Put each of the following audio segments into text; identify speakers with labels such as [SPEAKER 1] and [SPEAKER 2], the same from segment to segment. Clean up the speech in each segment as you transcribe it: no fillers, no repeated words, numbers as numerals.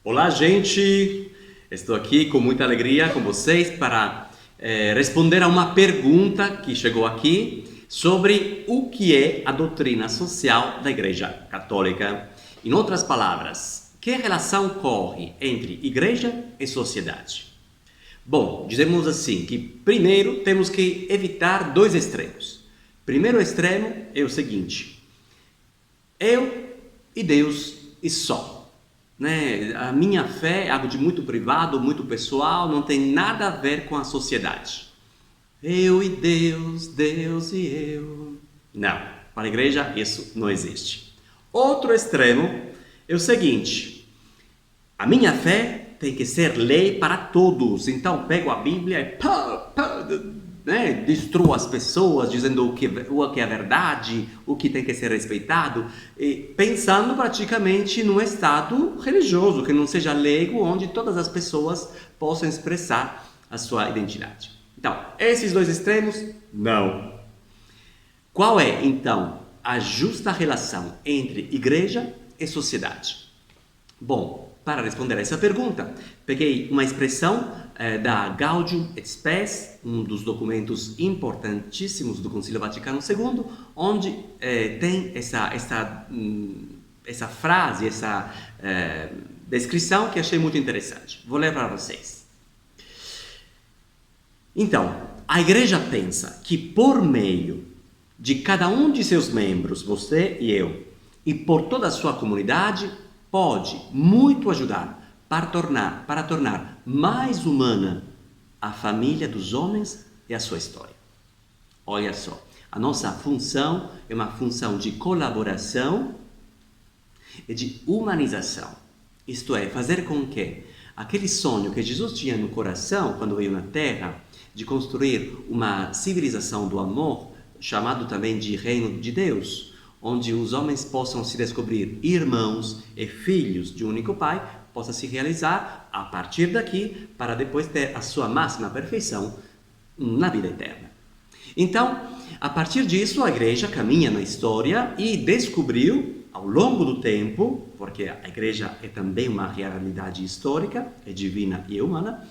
[SPEAKER 1] Olá, gente! Estou aqui com muita alegria com vocês para responder a uma pergunta que chegou aqui sobre o que é a doutrina social da Igreja Católica. Em outras palavras, que relação corre entre igreja e sociedade? Bom, dizemos assim que primeiro temos que evitar dois extremos. Primeiro extremo é o seguinte: eu e Deus e só. Né? A minha fé é algo de muito privado, muito pessoal, não tem nada a ver com a sociedade. Eu e Deus, Deus e eu. Não, para a igreja isso não existe. Outro extremo é o seguinte: a minha fé tem que ser lei para todos. Então pego a Bíblia e né, destruo as pessoas dizendo o que é verdade, o que tem que ser respeitado, e pensando praticamente num estado religioso, que não seja leigo, onde todas as pessoas possam expressar a sua identidade. Então, esses dois extremos, não. Qual é, então, a justa relação entre igreja e sociedade? Bom, para responder a essa pergunta, peguei uma expressão da Gaudium et Spes, um dos documentos importantíssimos do Concílio Vaticano II, onde tem essa frase, essa descrição que achei muito interessante. Vou ler para vocês. Então, a Igreja pensa que por meio de cada um de seus membros, você e eu, e por toda a sua comunidade, pode muito ajudar para tornar mais humana a família dos homens e a sua história. Olha só, a nossa função é uma função de colaboração e de humanização. Isto é, fazer com que aquele sonho que Jesus tinha no coração quando veio na Terra, de construir uma civilização do amor, chamado também de Reino de Deus, onde os homens possam se descobrir irmãos e filhos de um único Pai, possa se realizar a partir daqui, para depois ter a sua máxima perfeição na vida eterna. Então, a partir disso, a Igreja caminha na história e descobriu, ao longo do tempo, porque a Igreja é também uma realidade histórica, é divina e humana,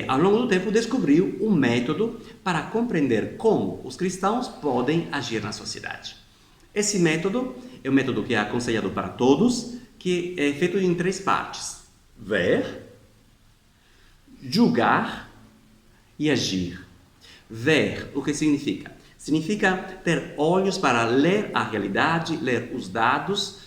[SPEAKER 1] ao longo do tempo descobriu um método para compreender como os cristãos podem agir na sociedade. Esse método é um método que é aconselhado para todos, que é feito em três partes: ver, julgar e agir. Ver, o que significa? Significa ter olhos para ler a realidade, ler os dados,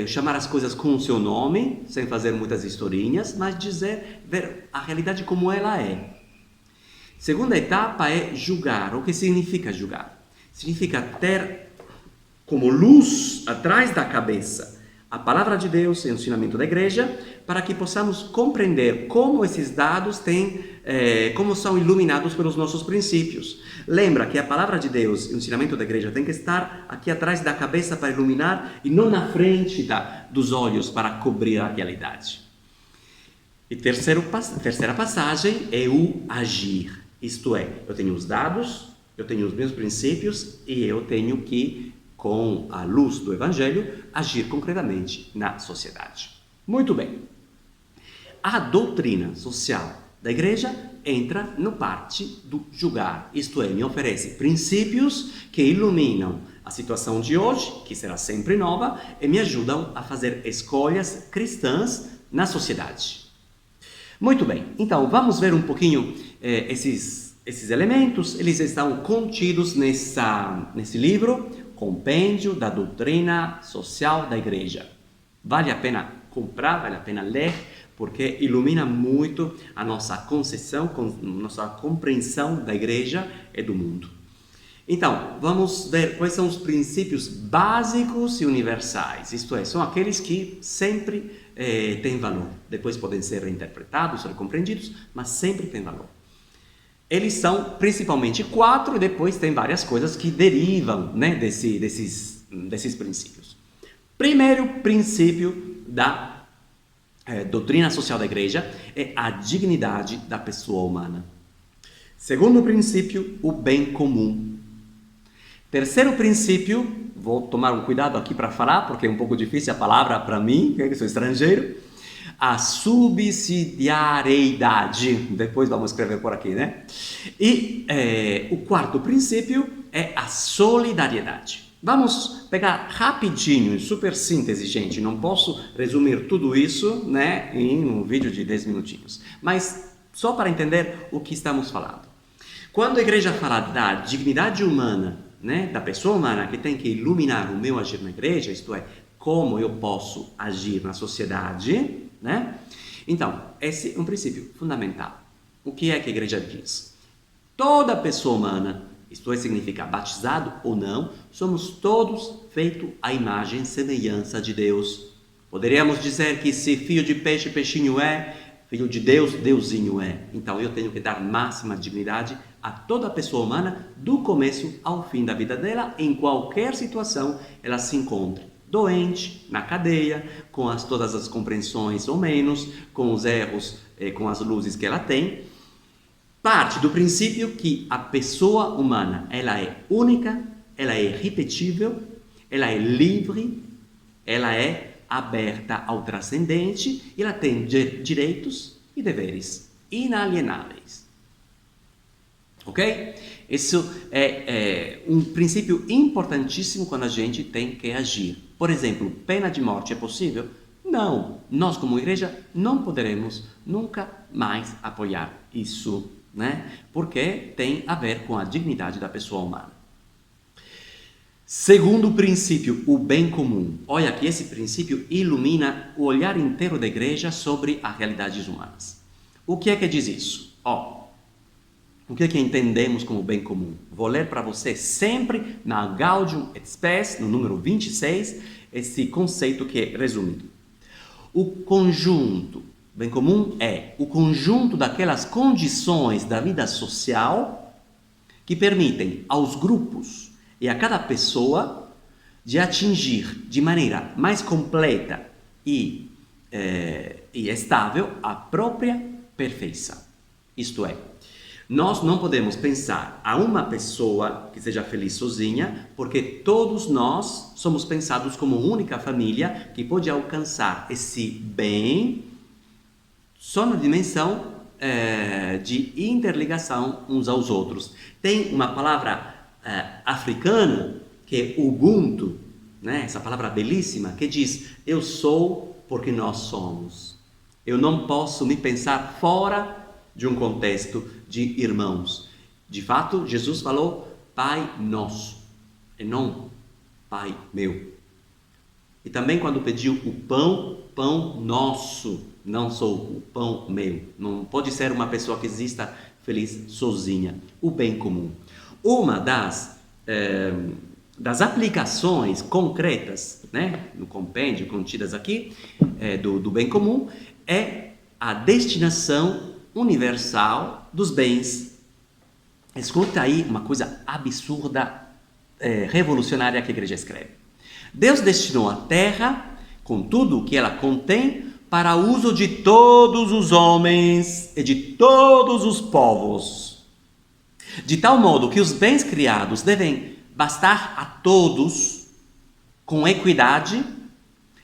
[SPEAKER 1] chamar as coisas com o seu nome, sem fazer muitas historinhas, mas ver a realidade como ela é. Segunda etapa é julgar. O que significa julgar? Significa ter como luz atrás da cabeça a palavra de Deus e o ensinamento da igreja, para que possamos compreender como esses dados como são iluminados pelos nossos princípios. Lembra que a palavra de Deus e o ensinamento da igreja tem que estar aqui atrás da cabeça para iluminar e não na frente dos olhos para cobrir a realidade. E terceira passagem é o agir. Isto é, eu tenho os dados, eu tenho os meus princípios e eu tenho que, com a luz do Evangelho, agir concretamente na sociedade. Muito bem. A doutrina social da Igreja entra no parte do julgar, isto é, me oferece princípios que iluminam a situação de hoje, que será sempre nova, e me ajudam a fazer escolhas cristãs na sociedade. Muito bem, então vamos ver um pouquinho esses elementos. Eles estão contidos nesse livro, Compêndio da Doutrina Social da Igreja. Vale a pena comprar, vale a pena ler, porque ilumina muito a nossa concepção, nossa compreensão da Igreja e do mundo. Então, vamos ver quais são os princípios básicos e universais, isto é, são aqueles que sempre têm valor. Depois podem ser reinterpretados, recompreendidos, mas sempre têm valor. Eles são principalmente 4 e depois tem várias coisas que derivam, né, desses princípios. Primeiro princípio da doutrina social da Igreja é a dignidade da pessoa humana. Segundo princípio, o bem comum. Terceiro princípio, vou tomar um cuidado aqui para falar, porque é um pouco difícil a palavra para mim, que sou estrangeiro, a subsidiariedade. Depois vamos escrever por aqui, né? E o quarto princípio é a solidariedade. Vamos pegar rapidinho, em super síntese, gente. Não posso resumir tudo isso, né, em um vídeo de 10 minutinhos. Mas só para entender o que estamos falando. Quando a igreja fala da dignidade humana, né, da pessoa humana que tem que iluminar o meu agir na igreja, isto é, como eu posso agir na sociedade, né? Então, esse é um princípio fundamental. O que é que a igreja diz? Toda pessoa humana, isto é, significa batizado ou não, somos todos feitos à imagem e semelhança de Deus. Poderíamos dizer que se filho de peixe, peixinho é, filho de Deus, deusinho é. Então eu tenho que dar máxima dignidade a toda pessoa humana, do começo ao fim da vida dela, em qualquer situação ela se encontre. Doente, na cadeia, com todas as compreensões ou menos, com os erros, com as luzes que ela tem. Parte do princípio que a pessoa humana, ela é única, ela é irrepetível, ela é livre, ela é aberta ao transcendente e ela tem direitos e deveres inalienáveis. Ok? Isso é um princípio importantíssimo quando a gente tem que agir. Por exemplo, pena de morte é possível? Não. Nós, como igreja, não poderemos nunca mais apoiar isso, né? Porque tem a ver com a dignidade da pessoa humana. Segundo princípio, o bem comum. Olha que esse princípio ilumina o olhar inteiro da igreja sobre as realidades humanas. O que é que diz isso? O que é que entendemos como bem comum? Vou ler para você sempre na Gaudium et Spes, no número 26, esse conceito que é resumido. O conjunto, bem comum é o conjunto daquelas condições da vida social que permitem aos grupos e a cada pessoa de atingir de maneira mais completa e estável a própria perfeição. Isto é, nós não podemos pensar a uma pessoa que seja feliz sozinha, porque todos nós somos pensados como única família que pode alcançar esse bem só na dimensão de interligação uns aos outros. Tem uma palavra africana que é Ubuntu, né? Essa palavra belíssima que diz: eu sou porque nós somos. Eu não posso me pensar fora de um contexto de irmãos. De fato, Jesus falou Pai nosso, e não Pai meu. E também quando pediu o pão, pão nosso, não sou o pão meu. Não pode ser uma pessoa que exista feliz sozinha. O bem comum. Uma das aplicações concretas, né, no compêndio contidas aqui, do bem comum, é a destinação universal dos bens. Escuta aí uma coisa absurda, revolucionária que a igreja escreve. Deus destinou a terra, com tudo o que ela contém, para o uso de todos os homens e de todos os povos, de tal modo que os bens criados devem bastar a todos com equidade,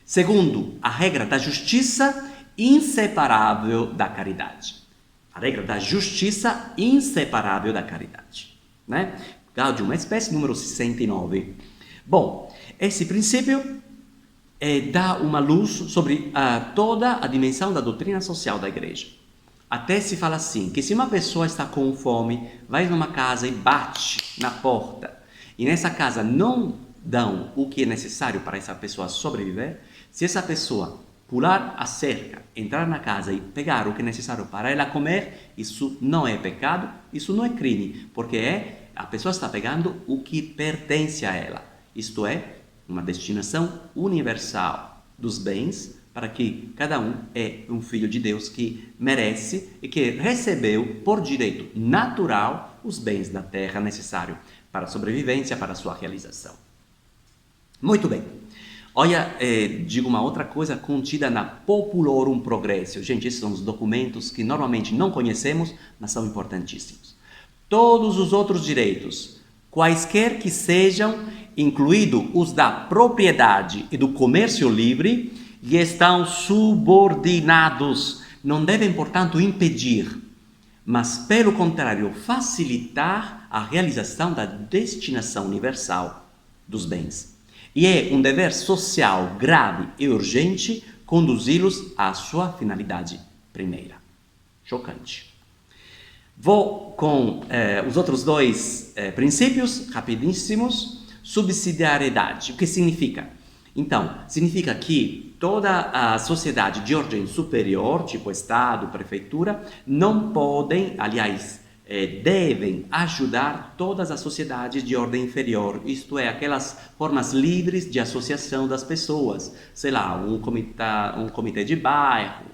[SPEAKER 1] segundo a regra da justiça inseparável da caridade. A regra da justiça inseparável da caridade, né? Gaudium et Spes, número 69. Bom, esse princípio dá uma luz sobre toda a dimensão da doutrina social da igreja. Até se fala assim, que se uma pessoa está com fome, vai numa casa e bate na porta, e nessa casa não dão o que é necessário para essa pessoa sobreviver, se essa pessoa pular a cerca, entrar na casa e pegar o que é necessário para ela comer, isso não é pecado, isso não é crime, porque a pessoa está pegando o que pertence a ela, isto é, uma destinação universal dos bens, para que cada um é um filho de Deus que merece e que recebeu por direito natural os bens da terra necessários para a sobrevivência, para a sua realização. Muito bem. Olha, digo uma outra coisa contida na Populorum Progressio. Gente, esses são os documentos que normalmente não conhecemos, mas são importantíssimos. Todos os outros direitos, quaisquer que sejam, incluídos os da propriedade e do comércio livre, lhe estão subordinados. Não devem, portanto, impedir, mas, pelo contrário, facilitar a realização da destinação universal dos bens. E é um dever social grave e urgente conduzi-los à sua finalidade primeira. Chocante. Vou com os outros dois princípios, rapidíssimos. Subsidiariedade. O que significa? Então, significa que toda a sociedade de ordem superior, tipo Estado, prefeitura, não podem, aliás, devem ajudar todas as sociedades de ordem inferior, isto é, aquelas formas livres de associação das pessoas, sei lá, um comitê de bairro,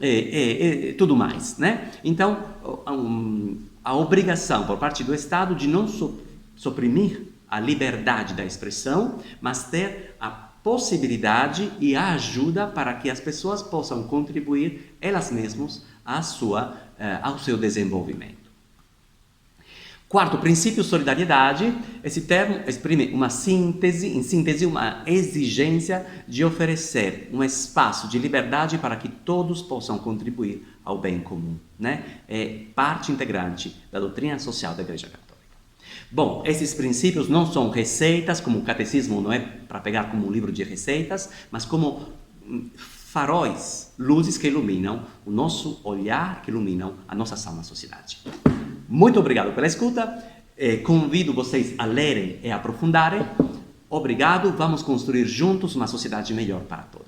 [SPEAKER 1] e tudo mais, né? Então, a obrigação por parte do Estado de não suprimir a liberdade da expressão, mas ter a possibilidade e a ajuda para que as pessoas possam contribuir elas mesmas ao seu desenvolvimento. Quarto princípio, solidariedade. Esse termo exprime uma síntese, uma exigência de oferecer um espaço de liberdade para que todos possam contribuir ao bem comum, né? É parte integrante da doutrina social da Igreja Católica. Bom, esses princípios não são receitas, como o catecismo não é para pegar como um livro de receitas, mas como faróis, luzes que iluminam o nosso olhar, que iluminam a nossa ação na sociedade. Muito obrigado pela escuta, convido vocês a lerem e aprofundarem. Obrigado, vamos construir juntos uma sociedade melhor para todos.